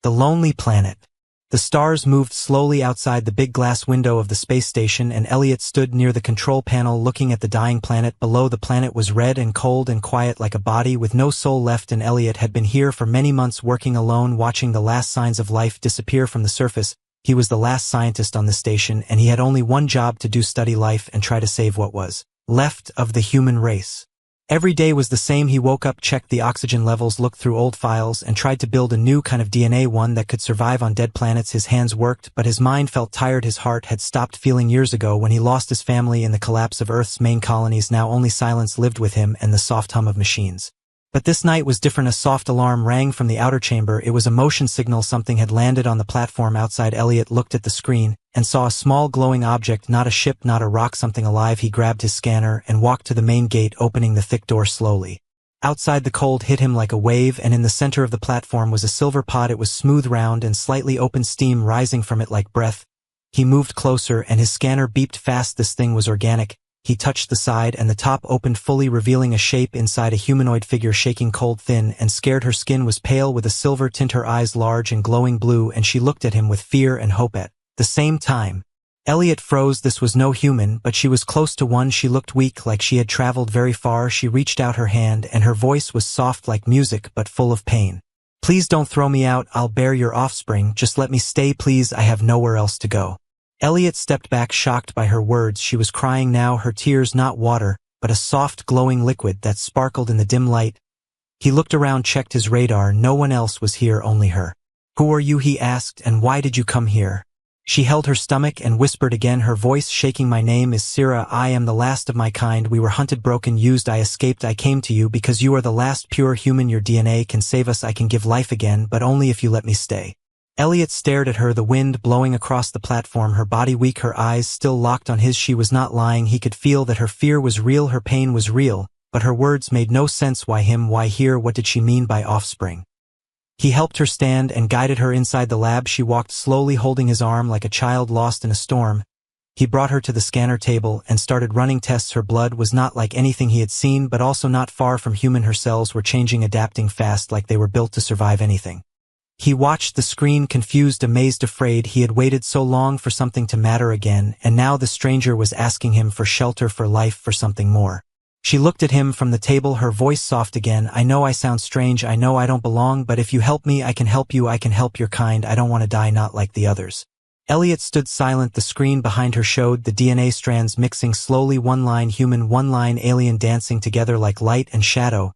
The lonely planet. The stars moved slowly outside the big glass window of the space station, and Elliot stood near the control panel looking at the dying planet below. The planet was red and cold and quiet like a body with no soul left, and Elliot had been here for many months working alone, watching the last signs of life disappear from the surface. He was the last scientist on the station, and he had only one job to do: study life and try to save what was left of the human race. Every day was the same. He woke up, checked the oxygen levels, looked through old files, and tried to build a new kind of DNA, one that could survive on dead planets. His hands worked, but his mind felt tired. His heart had stopped feeling years ago when he lost his family in the collapse of Earth's main colonies. Now only silence lived with him and the soft hum of machines. But this night was different. A soft alarm rang from the outer chamber. It was a motion signal. Something had landed on the platform outside. Elliot looked at the screen and saw a small glowing object, not a ship, not a rock, something alive. He grabbed his scanner and walked to the main gate, opening the thick door slowly. Outside, the cold hit him like a wave, and in the center of the platform was a silver pod. It was smooth, round, and slightly open, steam rising from it like breath. He moved closer, and his scanner beeped fast. This thing was organic. He touched the side, and the top opened fully, revealing a shape inside, a humanoid figure, shaking, cold, thin, and scared. Her skin was pale with a silver tint, her eyes large and glowing blue, and she looked at him with fear and hope at the same time. Elliot froze. This was no human, but she was close to one. She looked weak, like she had traveled very far. She reached out her hand, and her voice was soft like music, but full of pain. "Please don't throw me out. I'll bear your offspring. Just let me stay, please. I have nowhere else to go." Elliot stepped back, shocked by her words. She was crying now, her tears not water, but a soft, glowing liquid that sparkled in the dim light. He looked around, checked his radar. No one else was here, only her. "Who are you?" he asked, "and why did you come here?" She held her stomach and whispered again, her voice shaking. "My name is Sira. I am the last of my kind. We were hunted, broken, used. I escaped. I came to you because you are the last pure human. Your DNA can save us. I can give life again, but only if you let me stay." Elliot stared at her, the wind blowing across the platform, her body weak, her eyes still locked on his. She was not lying. He could feel that her fear was real, her pain was real, but her words made no sense. Why him? Why here? What did she mean by offspring? He helped her stand and guided her inside the lab. She walked slowly, holding his arm like a child lost in a storm. He brought her to the scanner table and started running tests. Her blood was not like anything he had seen, but also not far from human. Her cells were changing, adapting fast, like they were built to survive anything. He watched the screen, confused, amazed, afraid. He had waited so long for something to matter again, and now the stranger was asking him for shelter, for life, for something more. She looked at him from the table, her voice soft again. "I know I sound strange, I know I don't belong, but if you help me, I can help you, I can help your kind. I don't want to die, not like the others." Elliot stood silent. The screen behind her showed the DNA strands mixing slowly, one line human, one line alien, dancing together like light and shadow.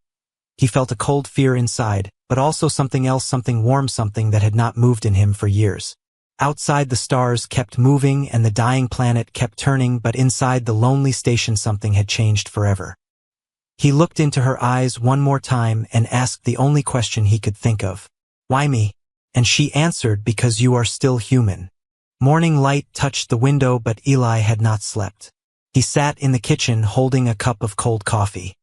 He felt a cold fear inside, but also something else, something warm, something that had not moved in him for years. Outside, the stars kept moving and the dying planet kept turning, but inside the lonely station something had changed forever. He looked into her eyes one more time and asked the only question he could think of. "Why me?" And she answered, "Because you are still human." Morning light touched the window, but Eli had not slept. He sat in the kitchen holding a cup of cold coffee.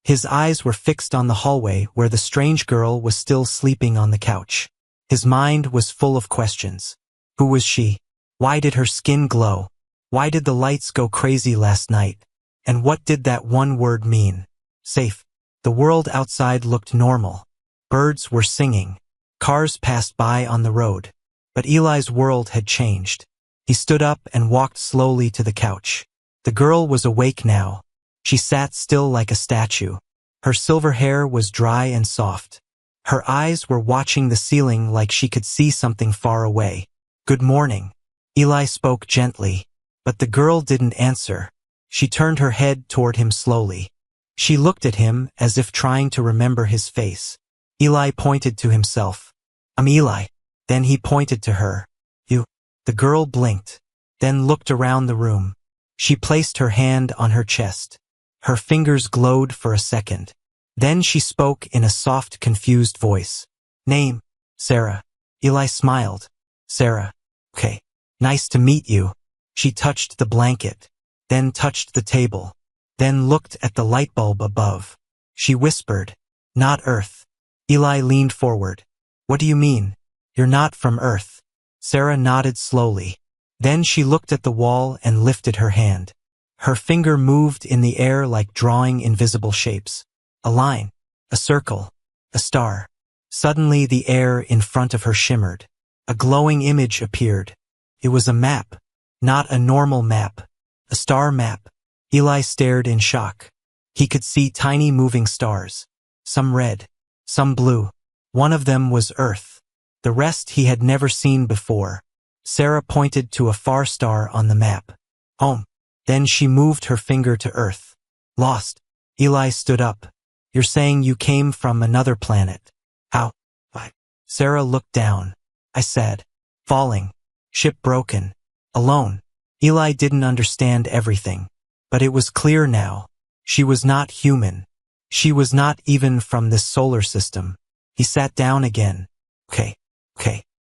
His eyes were fixed on the hallway where the strange girl was still sleeping on the couch. His mind was full of questions. Who was she? Why did her skin glow? Why did the lights go crazy last night? And what did that one word mean? Safe. The world outside looked normal. Birds were singing. Cars passed by on the road. But Eli's world had changed. He stood up and walked slowly to the couch. The girl was awake now. She sat still like a statue. Her silver hair was dry and soft. Her eyes were watching the ceiling like she could see something far away. "Good morning," Eli spoke gently. But the girl didn't answer. She turned her head toward him slowly. She looked at him as if trying to remember his face. Eli pointed to himself. "I'm Eli." Then he pointed to her. "You." The girl blinked, then looked around the room. She placed her hand on her chest. Her fingers glowed for a second. Then she spoke in a soft, confused voice. "Name?" "Sarah." Eli smiled. "Sarah. Okay. Nice to meet you." She touched the blanket, then touched the table, then looked at the light bulb above. She whispered, "Not Earth." Eli leaned forward. "What do you mean? You're not from Earth." Sarah nodded slowly. Then she looked at the wall and lifted her hand. Her finger moved in the air like drawing invisible shapes. A line, a circle, a star. Suddenly the air in front of her shimmered. A glowing image appeared. It was a map. Not a normal map. A star map. Eli stared in shock. He could see tiny moving stars. Some red. Some blue. One of them was Earth. The rest he had never seen before. Sarah pointed to a far star on the map. Home. Then she moved her finger to Earth. Lost. Eli stood up. You're saying you came from another planet. How? What? Sarah looked down. I said. Falling. Ship broken. Alone. Eli didn't understand everything. But it was clear now. She was not human. She was not even from this solar system. He sat down again. Okay.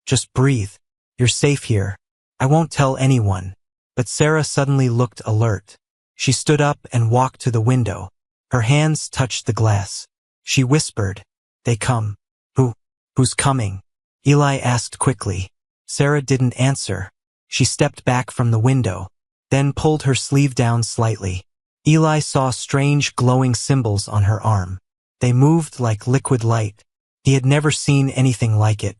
Just breathe. You're safe here. I won't tell anyone. But Sarah suddenly looked alert. She stood up and walked to the window. Her hands touched the glass. She whispered. They come. Who's coming? Eli asked quickly. Sarah didn't answer. She stepped back from the window, then pulled her sleeve down slightly. Eli saw strange glowing symbols on her arm. They moved like liquid light. He had never seen anything like it.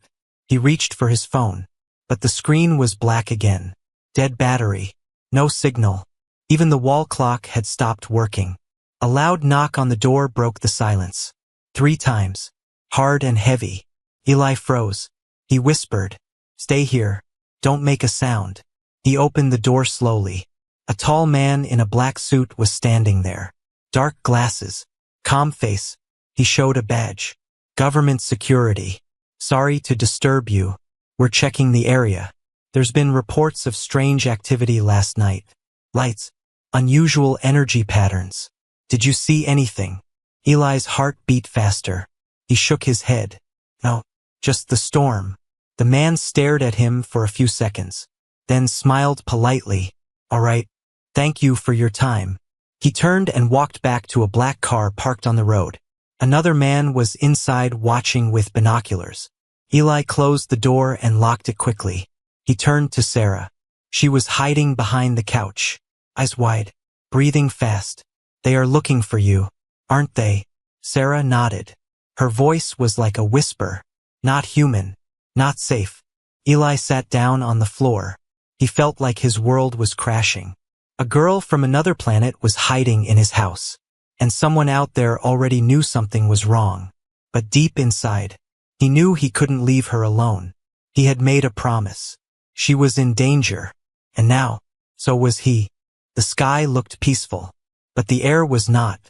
He reached for his phone, but the screen was black again. Dead battery. No signal. Even the wall clock had stopped working. A loud knock on the door broke the silence. 3 times. Hard and heavy. Eli froze. He whispered, "Stay here. Don't make a sound." He opened the door slowly. A tall man in a black suit was standing there. Dark glasses. Calm face. He showed a badge. Government security. Sorry to disturb you. We're checking the area. There's been reports of strange activity last night. Lights. Unusual energy patterns. Did you see anything? Eli's heart beat faster. He shook his head. No, just the storm. The man stared at him for a few seconds, then smiled politely. All right, thank you for your time. He turned and walked back to a black car parked on the road. Another man was inside watching with binoculars. Eli closed the door and locked it quickly. He turned to Sarah. She was hiding behind the couch, eyes wide, breathing fast. They are looking for you, aren't they? Sarah nodded. Her voice was like a whisper. Not human. Not safe. Eli sat down on the floor. He felt like his world was crashing. A girl from another planet was hiding in his house. And someone out there already knew something was wrong. But deep inside, he knew he couldn't leave her alone. He had made a promise. She was in danger. And now, so was he. The sky looked peaceful. But the air was not.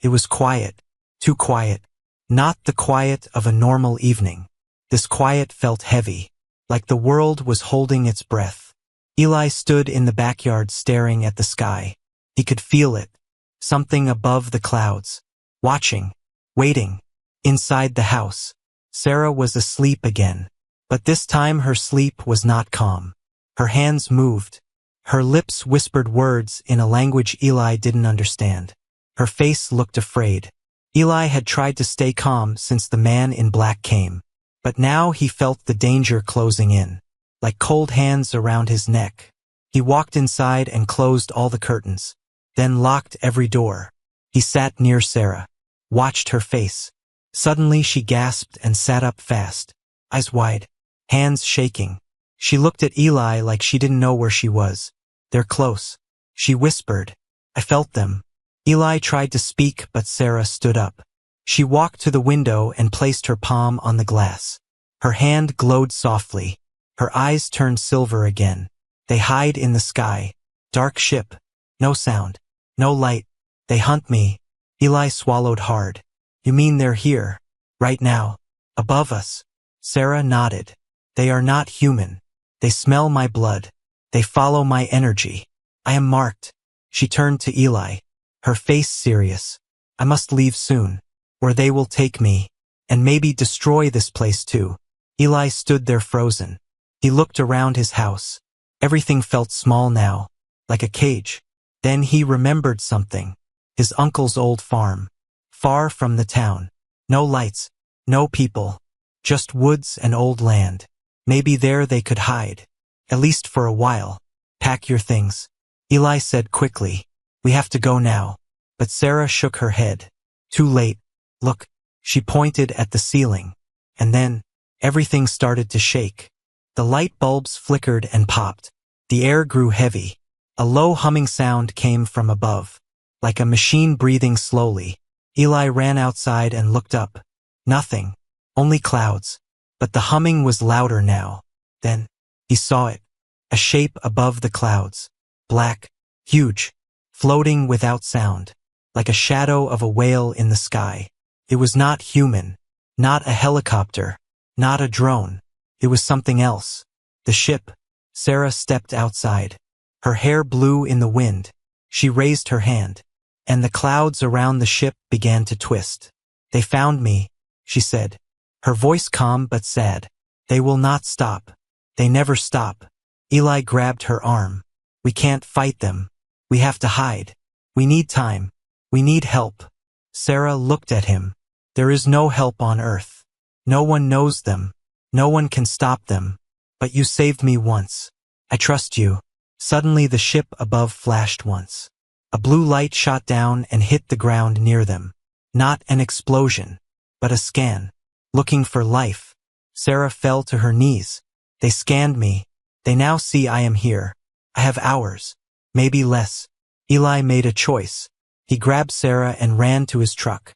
It was quiet. Too quiet. Not the quiet of a normal evening. This quiet felt heavy, like the world was holding its breath. Eli stood in the backyard staring at the sky. He could feel it. Something above the clouds. Watching. Waiting. Inside the house. Sarah was asleep again. But this time her sleep was not calm. Her hands moved. Her lips whispered words in a language Eli didn't understand. Her face looked afraid. Eli had tried to stay calm since the man in black came. But now he felt the danger closing in, like cold hands around his neck. He walked inside and closed all the curtains, then locked every door. He sat near Sarah, watched her face. Suddenly she gasped and sat up fast, eyes wide, hands shaking. She looked at Eli like she didn't know where she was. They're close. She whispered. I felt them. Eli tried to speak, but Sarah stood up. She walked to the window and placed her palm on the glass. Her hand glowed softly. Her eyes turned silver again. They hide in the sky. Dark ship. No sound. No light. They hunt me. Eli swallowed hard. You mean they're here? Right now? Above us? Sarah nodded. They are not human. They smell my blood. They follow my energy. I am marked. She turned to Eli, her face serious. I must leave soon, or they will take me, and maybe destroy this place too. Eli stood there frozen. He looked around his house. Everything felt small now, like a cage. Then he remembered something. His uncle's old farm. Far from the town. No lights. No people. Just woods and old land. Maybe there they could hide. At least for a while. Pack your things. Eli said quickly. We have to go now. But Sarah shook her head. Too late. Look. She pointed at the ceiling. And then, everything started to shake. The light bulbs flickered and popped. The air grew heavy. A low humming sound came from above, like a machine breathing slowly. Eli ran outside and looked up. Nothing. Only clouds. But the humming was louder now. Then, he saw it. A shape above the clouds. Black. Huge. Floating without sound. Like a shadow of a whale in the sky. It was not human. Not a helicopter. Not a drone. It was something else. The ship. Sarah stepped outside. Her hair blew in the wind. She raised her hand. And the clouds around the ship began to twist. They found me, she said. Her voice calm but sad. They will not stop. They never stop. Eli grabbed her arm. We can't fight them. We have to hide. We need time. We need help. Sarah looked at him. There is no help on Earth. No one knows them. No one can stop them. But you saved me once. I trust you. Suddenly the ship above flashed once. A blue light shot down and hit the ground near them. Not an explosion, but a scan. Looking for life. Sarah fell to her knees. They scanned me. They now see I am here. I have hours. Maybe less. Eli made a choice. He grabbed Sarah and ran to his truck.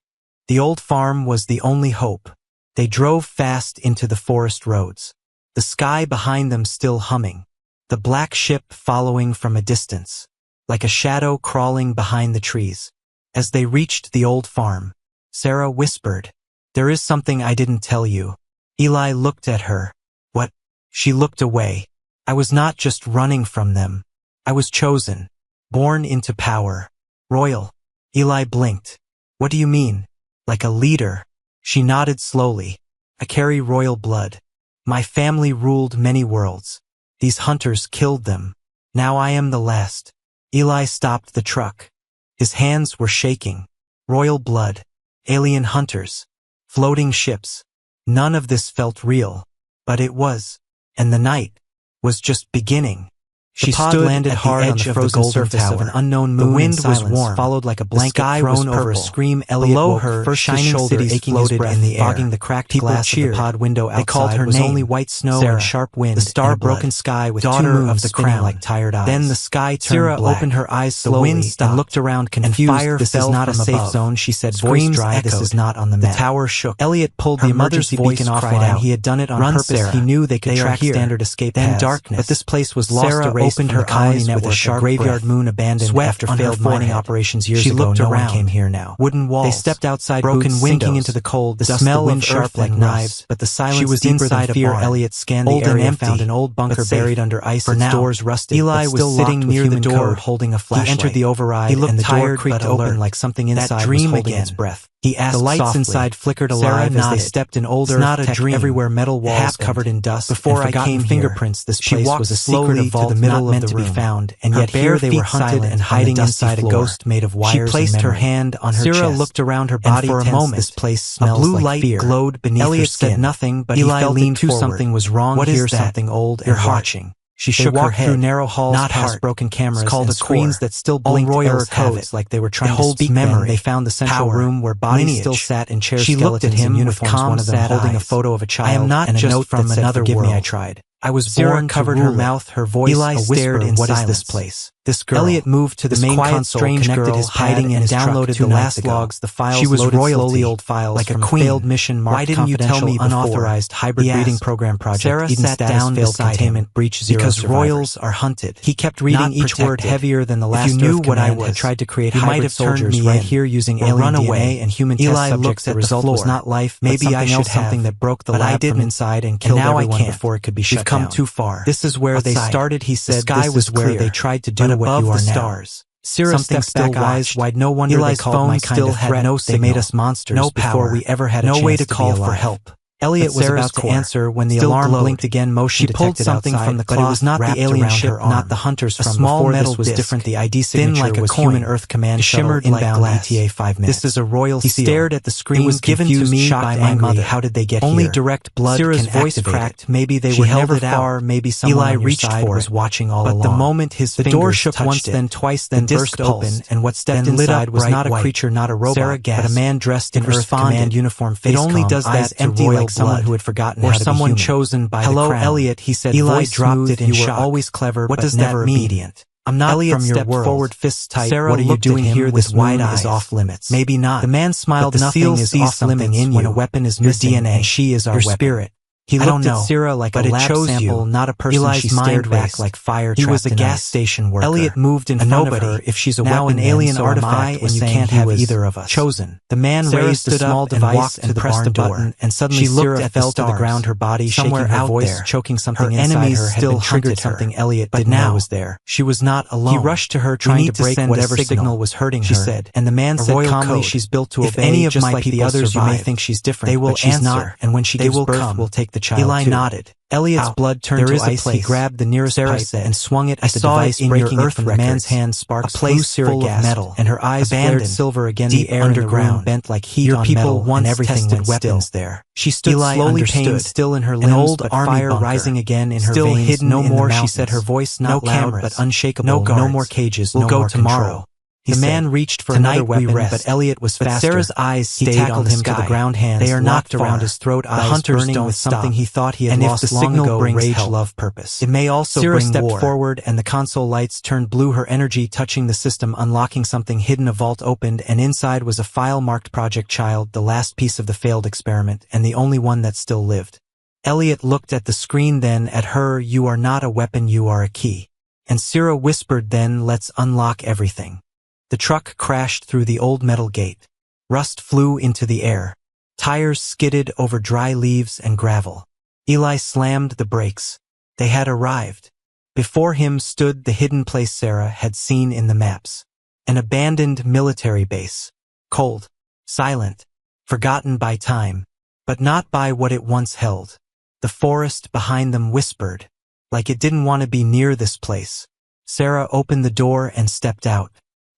The old farm was the only hope. They drove fast into the forest roads. The sky behind them still humming. The black ship following from a distance. Like a shadow crawling behind the trees. As they reached the old farm, Sarah whispered, "There is something I didn't tell you." Eli looked at her. What? She looked away. I was not just running from them. I was chosen. Born into power. Royal. Eli blinked. What do you mean? Like a leader. She nodded slowly. I carry royal blood. My family ruled many worlds. These hunters killed them. Now I am the last. Eli stopped the truck. His hands were shaking. Royal blood. Alien hunters. Floating ships. None of this felt real. But it was. And the night was just beginning. She stood landed hard on the frozen surface of an unknown moon. The wind was warm, followed like a blanket thrown over a scream. Elliot below her, first shining cities floated in the air, fogging the cracked glass of the pod window outside. They called her name. Only white snow Sarah, and sharp wind, the star-broken sky with daughter two moons of the crown, like tired eyes. Then the sky turned Sarah black. Opened her eyes slowly, the wind stopped, and looked around confused. And fire this is not a safe zone, she said. Voice dry. This is not on the map. The tower shook. Elliot pulled the emergency beacon offline. He had done it on purpose. He knew they could track standard escape paths. Then darkness. But this place was lost. Sarah opened her eyes with a sharp graveyard moon abandoned after failed mining operations years ago. She looked around. No one came here now. Wooden walls. They stepped outside, broken windows, sinking into the cold. The smell of sharp like knives, but the silence she was deeper than fear. Elliot scanned the area, found an old bunker buried under ice. Its doors rusted. Eli was sitting near the door, holding a flashlight. He entered the override, and the door creaked open like something inside was holding its breath. He asked softly. The lights inside flickered alive as they stepped in old earth tech everywhere, metal walls half covered in dust. Before I came fingerprints, this place was a secret vault to the middle of the room. Found, and yet here they were hunted and hiding inside a ghost made of wires. She placed her hand on her chest. Sarah looked around her body, and for a moment, this place smelled like fear. A blue light glowed beneath her skin. Elliot said nothing, but Eli leaned forward. Something was wrong. What is that? Something old and watching. She shook her head. Through narrow halls, not past broken cameras, called and screens that still blinked error codes like they were trying to speak memory. They found the central room where bodies still sat in chairs. She looked at him with calm, one of them holding a photo of a child. I am not and a note from another world. Me, I tried. I was born covered her mouth, her voice. Eli stared in silence. What is this place? This girl. Elliot moved to the main console, strange connected his hiding and downloaded the last logs. The files she was loaded slowly, old files like a failed mission marked. Why didn't you tell me unauthorized hybrid breeding program project? Sarah sat down beside him. Breach zero because royals are hunted. He kept reading each word heavier than the last. If you knew what I was, had tried to create hybrid soldiers right here using alien DNA and human test subjects. The result was not life. Maybe I should have something that broke the lab from inside and killed everyone before it could be shut down. We've come too far. This is where they started, he said. The sky was where they tried to do what you are now. Stars. Sarah stepped back, eyes wide. No wonder Eli's phone still had no signal. They made us monsters no before we ever had a chance to call for help. Elliot was about to answer when the alarm blinked again. Motion detected outside. She pulled something from the cloth, but it was not the alien ship, not the hunters from before. This was different. The ID signature was Human Earth Command Shuttle inbound ETA 5 minutes. This is a royal seal. He stared at the screen. It was given to me by my mother. How did they get here? Only direct blood can activate it. Sarah's voice cracked. Maybe they were never far. Maybe someone on your side was watching all along. But the moment his fingers touched it, the door shook once, then twice, then burst open, and what stepped inside was not a creature, not a robot, but a man dressed in Earth Command uniform. It only does that empty like someone who had forgotten how to be human. Or someone chosen by the crown. Hello, Elliot, he said. Eli dropped it in shock. You were always clever, but never obedient. I'm not from your world. Forward, fists tight. Sarah, what are you doing here? This wide eye is off limits. Maybe not. The man smiled. The seal sees something in you when a weapon is missing. Your DNA, and she is our weapon. Spirit. He looked at Sarah like a lab sample, not a person. Eli's she stared back like fire. He was a gas station worker. Elliot moved in front of her. If she's a weapon, an alien artifact, when you can't have either of us. Chosen. The man raised a small device and pressed the button, and suddenly Sarah fell to the ground, her body shaking, her voice choking something inside her. Still triggered something Elliot didn't know was there. She was not alone. He rushed to her, trying to break whatever signal was hurting her. She said, and the man said calmly, "She's built to obey. If any of my people others, you may think she's different. They will answer, and when she gives birth, we'll take the child." Eli nodded. Elliot's blood turned to ice. He grabbed the nearest pipe and swung it at the device, breaking it from the man's hand. Sparks flew full of metal, and her eyes flared silver again. The air underground bent like heat on metal, and everything went weapons there. She stood slowly, pain still in her limbs, an old fire rising again in her veins. Hidden no more, she said, her voice not loud but unshakable. No more cages. We'll go tomorrow. The man reached for another weapon, but Elliot was faster. Sarah's eyes stayed on him to the ground. Hands they are knocked around his throat. Eyes hunters burning with something he thought he had lost long ago. Rage, love, purpose. It may also bring war. Sarah stepped forward, and the console lights turned blue. Her energy touching the system, unlocking something hidden. A vault opened, and inside was a file marked Project Child, the last piece of the failed experiment, and the only one that still lived. Elliot looked at the screen, then at her. You are not a weapon, you are a key. And Sarah whispered, then let's unlock everything. The truck crashed through the old metal gate. Rust flew into the air. Tires skidded over dry leaves and gravel. Eli slammed the brakes. They had arrived. Before him stood the hidden place Sarah had seen in the maps. An abandoned military base. Cold, silent, forgotten by time, but not by what it once held. The forest behind them whispered, like it didn't want to be near this place. Sarah opened the door and stepped out.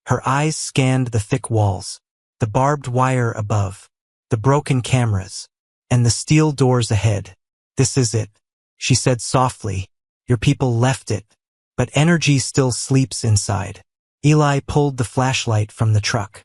Her eyes scanned the thick walls, the barbed wire above, the broken cameras, and the steel doors ahead. This is it, she said softly. Your people left it, but energy still sleeps inside. Eli pulled the flashlight from the truck.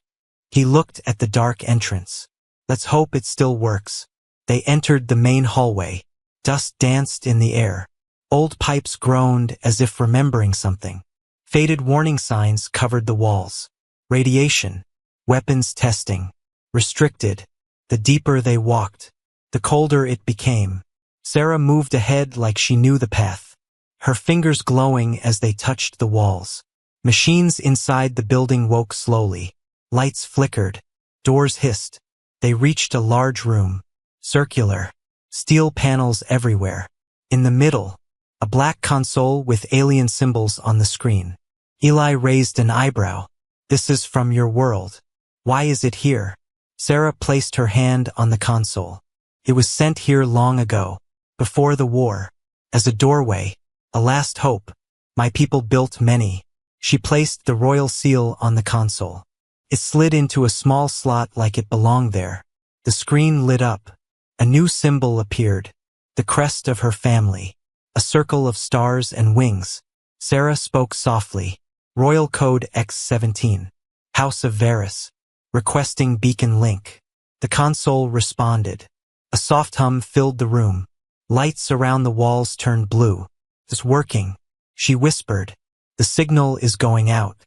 He looked at the dark entrance. Let's hope it still works. They entered the main hallway. Dust danced in the air. Old pipes groaned as if remembering something. Faded warning signs covered the walls. Radiation, weapons testing, restricted. The deeper they walked, the colder it became. Sarah moved ahead like she knew the path, her fingers glowing as they touched the walls. Machines inside the building woke slowly. Lights flickered, doors hissed. They reached a large room, circular, steel panels everywhere. In the middle, a black console with alien symbols on the screen. Eli raised an eyebrow. This is from your world. Why is it here? Sarah placed her hand on the console. It was sent here long ago, before the war, as a doorway, a last hope. My people built many. She placed the royal seal on the console. It slid into a small slot like it belonged there. The screen lit up. A new symbol appeared. The crest of her family. A circle of stars and wings. Sarah spoke softly. Royal Code X-17. House of Varys. Requesting beacon link. The console responded. A soft hum filled the room. Lights around the walls turned blue. It's working, she whispered. The signal is going out.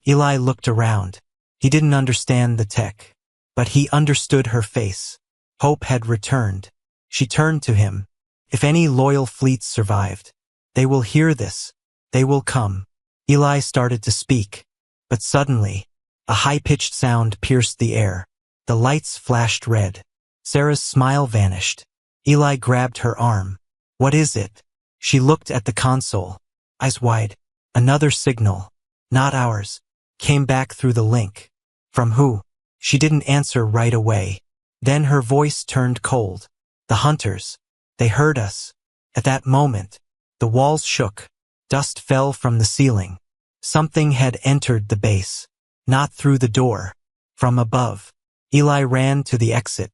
Eli looked around. He didn't understand the tech, but he understood her face. Hope had returned. She turned to him. If any loyal fleets survived, they will hear this. They will come. Eli started to speak, but suddenly, a high-pitched sound pierced the air. The lights flashed red. Sarah's smile vanished. Eli grabbed her arm. What is it? She looked at the console, eyes wide. Another signal, not ours, came back through the link. From who? She didn't answer right away. Then her voice turned cold. The hunters. They heard us. At that moment, the walls shook. Dust fell from the ceiling. Something had entered the base. Not through the door. From above. Eli ran to the exit.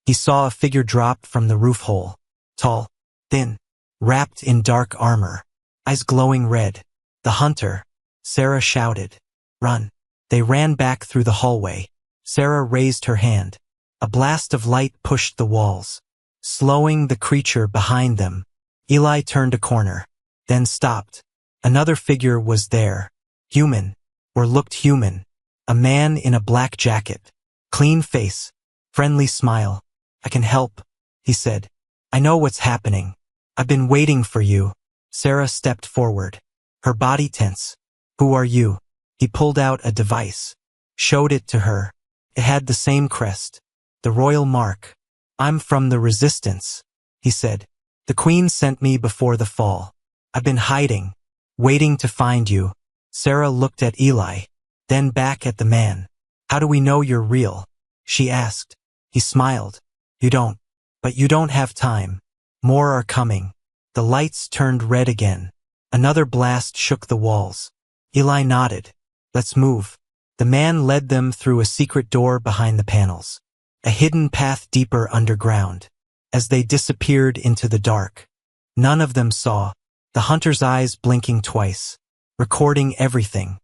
He saw a figure drop from the roof hole. Tall, thin, wrapped in dark armor. Eyes glowing red. The hunter. Sarah shouted. Run. They ran back through the hallway. Sarah raised her hand. A blast of light pushed the walls. slowing the creature behind them. Eli turned a corner, then stopped. Another figure was there. Human, or looked human. A man in a black jacket. Clean face. Friendly smile. "I can help," he said. "I know what's happening. I've been waiting for you." Sarah stepped forward, her body tense. "Who are you?" He pulled out a device, showed it to her. It had the same crest, the royal mark. "I'm from the Resistance," he said. "The Queen sent me before the fall. I've been hiding, waiting to find you." Sarah looked at Eli, then back at the man. "How do we know you're real?" she asked. He smiled. "You don't. But you don't have time. More are coming." The lights turned red again. Another blast shook the walls. Eli nodded. "Let's move." The man led them through a secret door behind the panels, a hidden path deeper underground. As they disappeared into the dark, none of them saw, the hunter's eyes blinking twice, recording everything.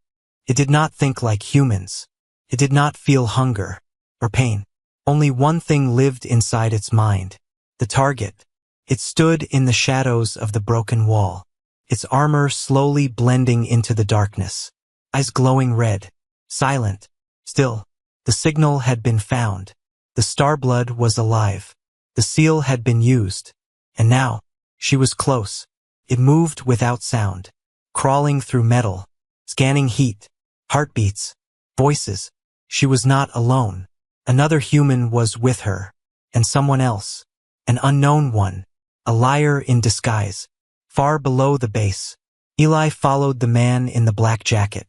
It did not think like humans. It did not feel hunger or pain. Only one thing lived inside its mind, the target. It stood in the shadows of the broken wall, its armor slowly blending into the darkness, eyes glowing red, silent, still. The signal had been found. The Starblood was alive. The seal had been used. And now, she was close. It moved without sound, crawling through metal, scanning heat, heartbeats, voices. She was not alone. Another human was with her, and someone else, an unknown one, a liar in disguise. Far below the base, Eli followed the man in the black jacket.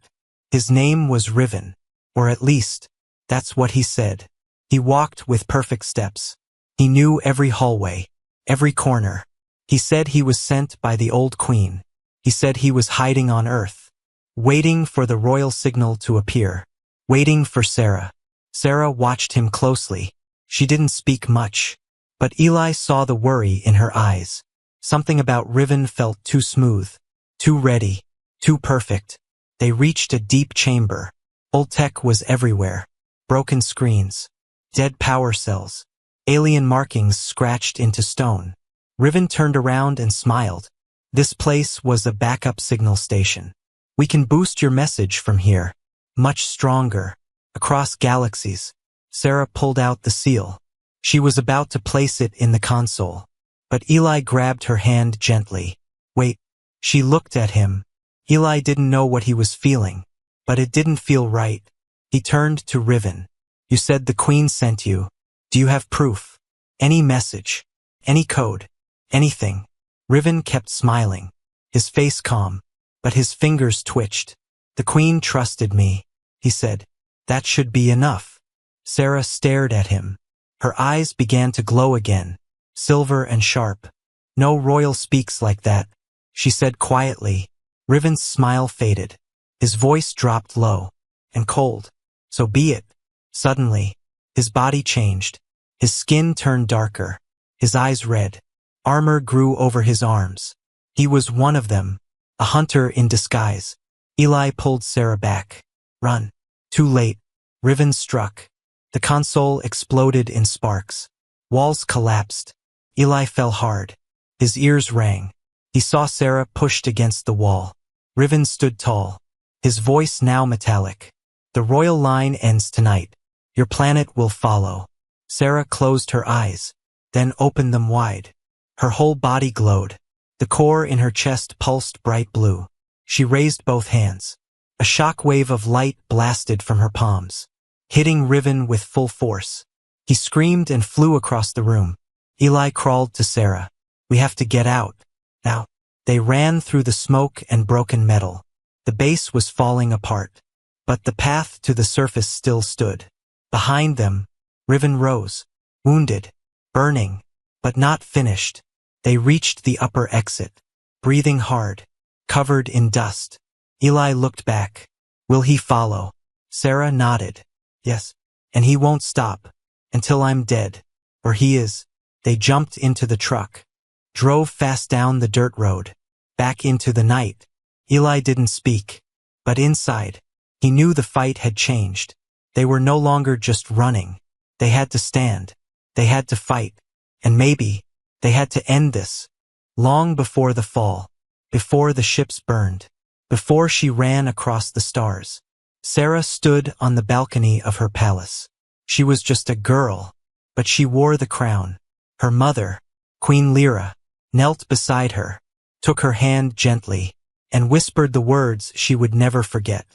His name was Riven, or at least, that's what he said. He walked with perfect steps. He knew every hallway, every corner. He said he was sent by the old queen. He said he was hiding on Earth, waiting for the royal signal to appear, waiting for Sarah. Sarah watched him closely. She didn't speak much, but Eli saw the worry in her eyes. Something about Riven felt too smooth, too ready, too perfect. They reached a deep chamber. Old tech was everywhere. Broken screens, dead power cells, alien markings scratched into stone. Riven turned around and smiled. "This place was a backup signal station. We can boost your message from here. Much stronger. Across galaxies." Sarah pulled out the seal. She was about to place it in the console, but Eli grabbed her hand gently. "Wait." She looked at him. Eli didn't know what he was feeling, but it didn't feel right. He turned to Riven. "You said the Queen sent you. Do you have proof? Any message? Any code? Anything?" Riven kept smiling, his face calm, but his fingers twitched. "The Queen trusted me," he said. "That should be enough." Sarah stared at him. Her eyes began to glow again, silver and sharp. "No royal speaks like that," she said quietly. Riven's smile faded. His voice dropped low and cold. "So be it." Suddenly, his body changed. His skin turned darker, his eyes red. Armor grew over his arms. He was one of them, a hunter in disguise. Eli pulled Sarah back. "Run." Too late. Riven struck. The console exploded in sparks. Walls collapsed. Eli fell hard. His ears rang. He saw Sarah pushed against the wall. Riven stood tall, his voice now metallic. "The royal line ends tonight. Your planet will follow." Sarah closed her eyes, then opened them wide. Her whole body glowed. The core in her chest pulsed bright blue. She raised both hands. A shock wave of light blasted from her palms, hitting Riven with full force. He screamed and flew across the room. Eli crawled to Sarah. "We have to get out. Now." They ran through the smoke and broken metal. The base was falling apart, but the path to the surface still stood. Behind them, Riven rose, wounded, burning, but not finished. They reached the upper exit, breathing hard, covered in dust. Eli looked back. "Will he follow?" Sarah nodded. "Yes, and he won't stop until I'm dead, or he is." They jumped into the truck, drove fast down the dirt road, back into the night. Eli didn't speak, but inside, he knew the fight had changed. They were no longer just running. They had to stand. They had to fight. And maybe they had to end this long before the fall, before the ships burned, before she ran across the stars. Sarah stood on the balcony of her palace. She was just a girl, but she wore the crown. Her mother, Queen Lyra, knelt beside her, took her hand gently, and whispered the words she would never forget.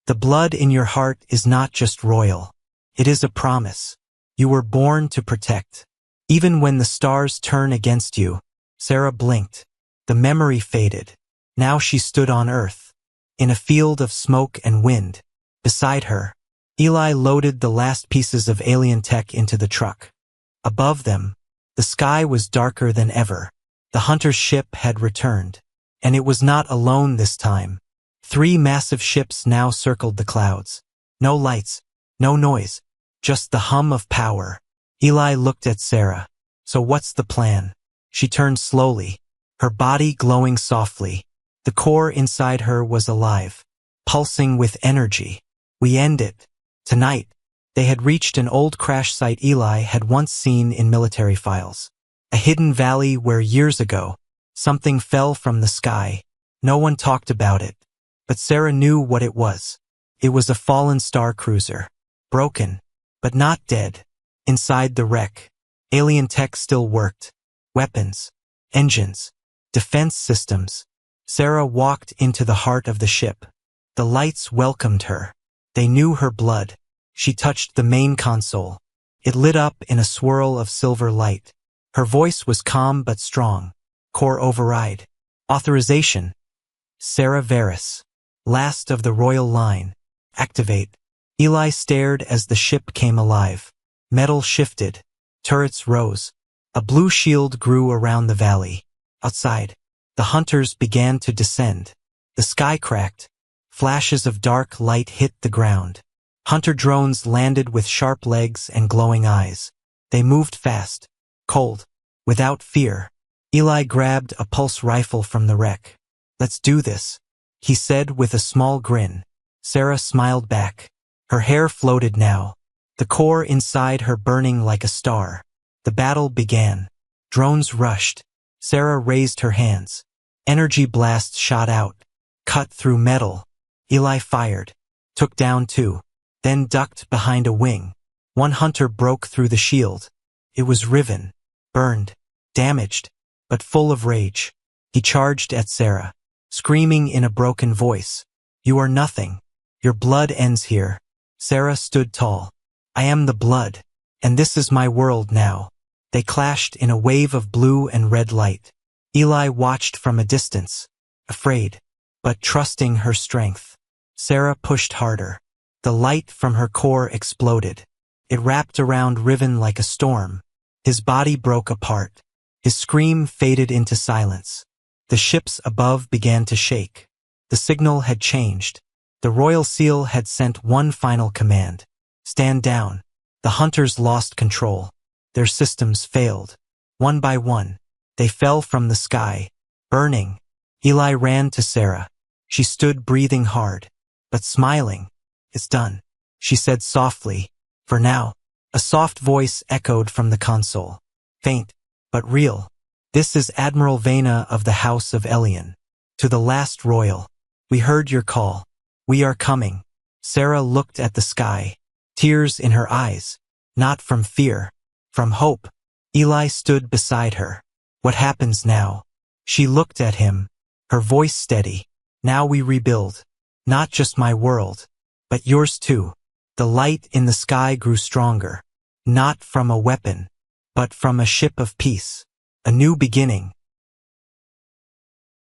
The blood in your heart is not just royal. It is a promise. You were born to protect. Even when the stars turn against you. Sarah blinked. The memory faded. Now she stood on Earth, in a field of smoke and wind. Beside her, Eli loaded the last pieces of alien tech into the truck. Above them, the sky was darker than ever. The hunter's ship had returned. And it was not alone this time. 3 massive ships now circled the clouds. No lights, no noise, just the hum of power. Eli looked at Sarah. So what's the plan? She turned slowly, her body glowing softly. The core inside her was alive, pulsing with energy. We end it. Tonight. They had reached an old crash site Eli had once seen in military files. A hidden valley where years ago, something fell from the sky. No one talked about it. But Sarah knew what it was. It was a fallen star cruiser. Broken, but not dead. Inside the wreck, alien tech still worked. Weapons, engines, defense systems. Sarah walked into the heart of the ship. The lights welcomed her. They knew her blood. She touched the main console. It lit up in a swirl of silver light. Her voice was calm but strong. Core override. Authorization. Sarah Varys. Last of the royal line. Activate. Eli stared as the ship came alive. Metal shifted. Turrets rose. A blue shield grew around the valley. Outside, the hunters began to descend. The sky cracked. Flashes of dark light hit the ground. Hunter drones landed with sharp legs and glowing eyes. They moved fast, cold, without fear. Eli grabbed a pulse rifle from the wreck. Let's do this, he said with a small grin. Sarah smiled back. Her hair floated now, the core inside her burning like a star. The battle began. Drones rushed. Sarah raised her hands. Energy blasts shot out, cut through metal. Eli fired, took down 2, then ducked behind a wing. One hunter broke through the shield. It was riven, burned, damaged, but full of rage. He charged at Sarah, screaming in a broken voice. You are nothing. Your blood ends here. Sarah stood tall. I am the blood, and this is my world now. They clashed in a wave of blue and red light. Eli watched from a distance, afraid, but trusting her strength. Sarah pushed harder. The light from her core exploded. It wrapped around Riven like a storm. His body broke apart. His scream faded into silence. The ships above began to shake. The signal had changed. The royal seal had sent one final command. Stand down. The hunters lost control. Their systems failed. One by one, they fell from the sky, burning. Eli ran to Sarah. She stood breathing hard, but smiling. It's done, she said softly. For now. A soft voice echoed from the console. Faint, but real. This is Admiral Vena of the House of Elion. To the last royal. We heard your call. We are coming. Sarah looked at the sky, tears in her eyes. Not from fear, from hope. Eli stood beside her. What happens now? She looked at him, her voice steady. Now we rebuild. Not just my world, but yours too. The light in the sky grew stronger. Not from a weapon, but from a ship of peace. A new beginning.